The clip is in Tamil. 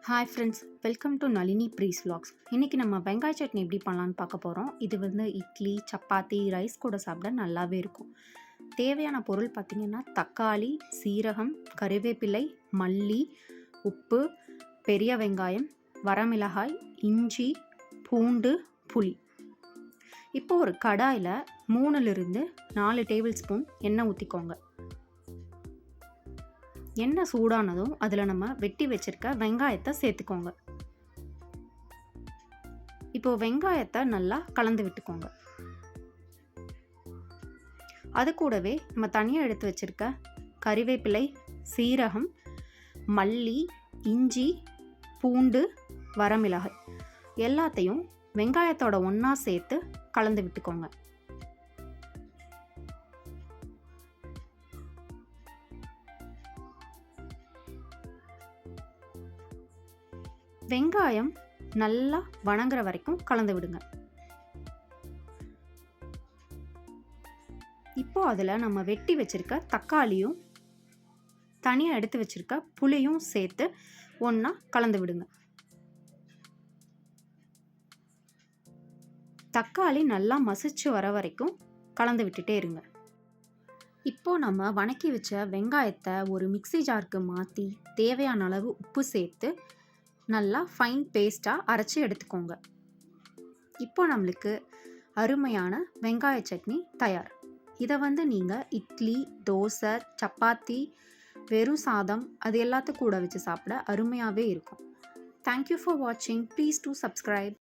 Hi friends, welcome to Nalini breeze vlogs. இன்றைக்கி நம்ம வெங்காய சட்னி எப்படி பண்ணலான்னு பார்க்க போகிறோம். இது இட்லி, சப்பாத்தி, ரைஸ் கூட சாப்பிட நல்லாவே இருக்கும். தேவையான பொருள் பார்த்திங்கன்னா தக்காளி, சீரகம், கறிவேப்பிலை, மல்லி, உப்பு, பெரிய வெங்காயம், வரமிளகாய், இஞ்சி, பூண்டு, புளி. இப்போ ஒரு கடாயில் 3லிருந்து 4 டேபிள் ஸ்பூன் எண்ணெய் ஊற்றிக்கோங்க. எண்ணெய் சூடானதும் அதில் நம்ம வெட்டி வச்சிருக்க வெங்காயத்தை சேர்த்துக்கோங்க. இப்போ வெங்காயத்தை நல்லா கலந்து விட்டுக்கோங்க. அது கூடவே நம்ம தனியாக எடுத்து வச்சிருக்க கறிவேப்பிலை, சீரகம், மல்லி, இஞ்சி, பூண்டு, வரமிளகாய் எல்லாத்தையும் வெங்காயத்தோட ஒன்றா சேர்த்து கலந்து விட்டுக்கோங்க. வெங்காயம் நல்லா வணங்குற வரைக்கும் கலந்து விடுங்க. இப்போ அதில் நம்ம வெட்டி வச்சிருக்க தக்காளியும் தனியாக எடுத்து வச்சிருக்க புளியும் சேர்த்து ஒன்றா கலந்து விடுங்க. தக்காளி நல்லா மசிச்சு வர வரைக்கும் கலந்து விட்டுட்டே இருங்க. இப்போ நம்ம வணக்கி வச்ச வெங்காயத்தை ஒரு மிக்ஸி ஜாருக்கு மாற்றி தேவையான அளவு உப்பு சேர்த்து நல்லா ஃபைன் பேஸ்ட்டாக அரைச்சி எடுத்துக்கோங்க. இப்போ நம்மளுக்கு அருமையான வெங்காய சட்னி தயார். இதை நீங்கள் இட்லி, தோசை, சப்பாத்தி, வெறும் சாதம் அது எல்லாத்துக்கும் கூட வச்சு சாப்பிட அருமையாகவே இருக்கும். தேங்க்யூ ஃபார் வாட்சிங். Please to subscribe.